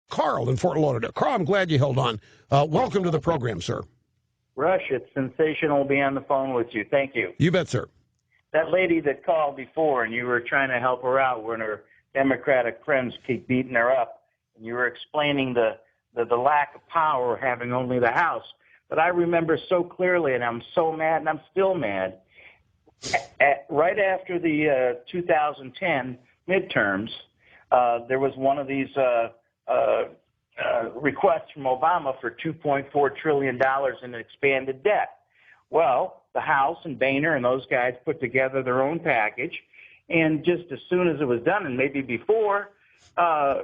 Carl in Fort Lauderdale. Carl, I'm glad you held on. Welcome to the program, sir. Rush, it's sensational to be on the phone with you. Thank you. You bet, sir. That lady that called before and you were trying to help her out when her Democratic friends keep beating her up, and you were explaining the lack of power having only the House. But I remember so clearly, and I'm so mad, and I'm still mad, right after the 2010 midterms, there was one of these requests from Obama for $2.4 trillion in expanded debt. Well, the House and Boehner and those guys put together their own package, and just as soon as it was done, and maybe before,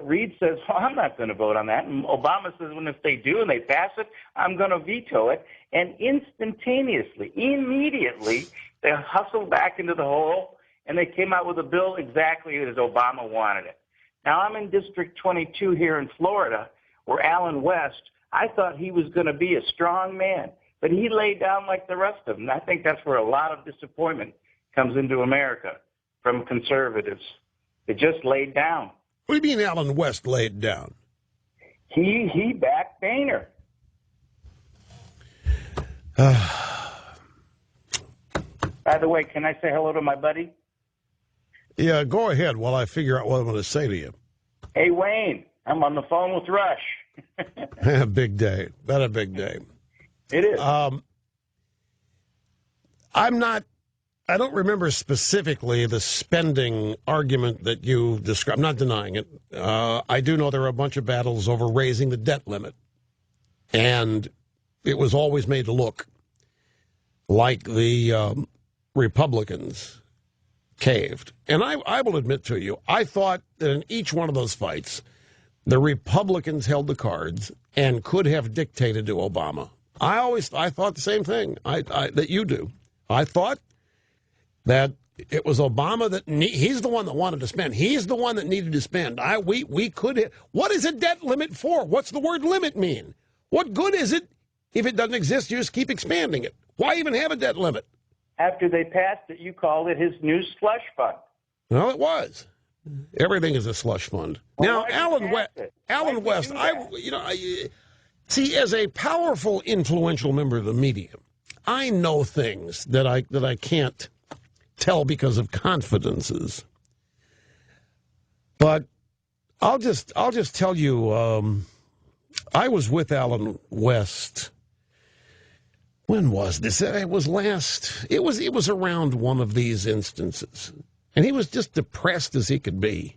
Reid says, well, I'm not going to vote on that. And Obama says, well, if they do and they pass it, I'm going to veto it. And instantaneously, immediately, they hustled back into the hole, and they came out with a bill exactly as Obama wanted it. Now, I'm in District 22 here in Florida, where Alan West, I thought he was going to be a strong man, but he laid down like the rest of them. I think that's where a lot of disappointment comes into America from conservatives. They just laid down. What do you mean Alan West laid down? He backed Boehner. By the way, can I say hello to my buddy? Yeah, go ahead while I figure out what I'm going to say to you. Hey, Wayne, I'm on the phone with Rush. Big day. That a big day. It is. I don't remember specifically the spending argument that you described. I'm not denying it. I do know there are a bunch of battles over raising the debt limit. And it was always made to look like the Republicans caved. And I will admit to you, I thought that in each one of those fights, the Republicans held the cards and could have dictated to Obama. I thought the same thing that you do. I thought that it was Obama that he's the one that wanted to spend. He's the one that needed to spend. We could. What is a debt limit for? What's the word limit mean? What good is it if it doesn't exist? You just keep expanding it. Why even have a debt limit? After they passed it, you called it his new slush fund. Well, it was. Everything is a slush fund. Well, now, Alan West, see, as a powerful, influential member of the media, I know things that I can't tell because of confidences. But I'll just tell you, I was with Alan West. When was this? It was around one of these instances. And he was just depressed as he could be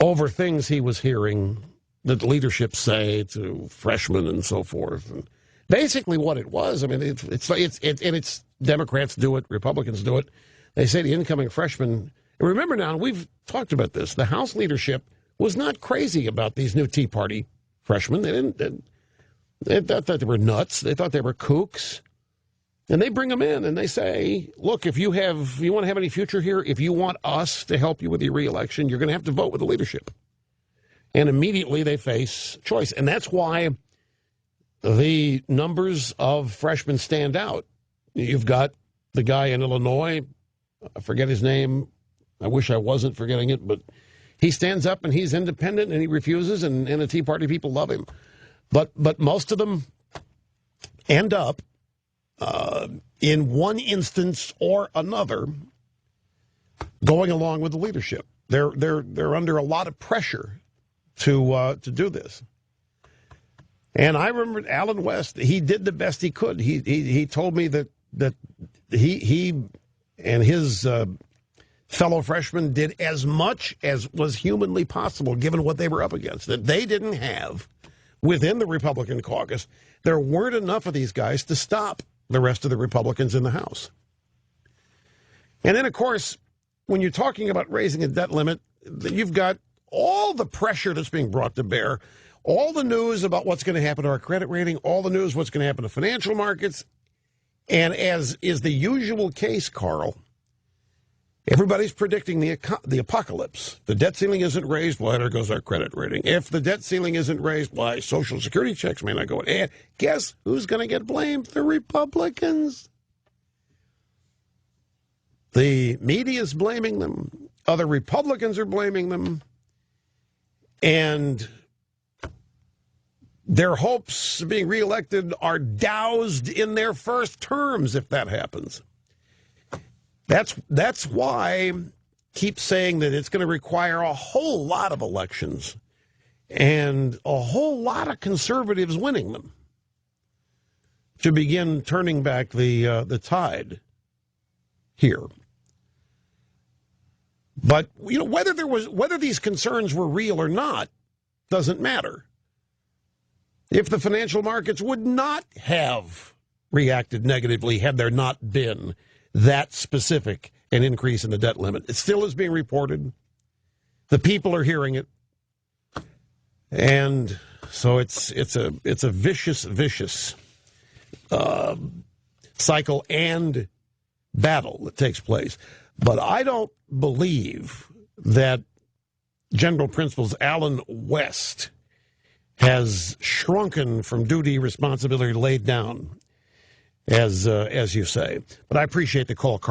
over things he was hearing that leadership say to freshmen and so forth. And basically what it was, I mean, it's Democrats do it, Republicans do it. They say to incoming freshmen, and remember now, we've talked about this, the House leadership was not crazy about these new Tea Party freshmen. They thought that they were nuts. They thought they were kooks. And they bring them in and they say, look, if you want to have any future here, if you want us to help you with your reelection, you're going to have to vote with the leadership. And immediately they face choice. And that's why the numbers of freshmen stand out. You've got the guy in Illinois, I forget his name. I wish I wasn't forgetting it, but he stands up and he's independent and he refuses, and the Tea Party people love him. But most of them end up in one instance or another going along with the leadership. They're under a lot of pressure to do this. And I remember Alan West, he did the best he could. He told me that he and his fellow freshmen did as much as was humanly possible given what they were up against, that they didn't have within the Republican caucus. There weren't enough of these guys to stop the rest of the Republicans in the House. And then, of course, when you're talking about raising a debt limit, you've got all the pressure that's being brought to bear, all the news about what's going to happen to our credit rating, all the news what's going to happen to financial markets. And as is the usual case, Carl, everybody's predicting the apocalypse. The debt ceiling isn't raised, well, there goes our credit rating. If the debt ceiling isn't raised, why, Social Security checks may not go in. And guess who's going to get blamed? The Republicans. The media is blaming them. Other Republicans are blaming them. And their hopes of being reelected are doused in their first terms if that happens. That's why I keep saying that it's going to require a whole lot of elections and a whole lot of conservatives winning them to begin turning back the tide here. But whether these concerns were real or not doesn't matter. If the financial markets would not have reacted negatively had there not been that specific an increase in the debt limit, it still is being reported. The people are hearing it, and so it's a vicious cycle and battle that takes place. But I don't believe that General Principals Allen West has shrunken from duty, responsibility laid down, as you say. But I appreciate the call, Carl.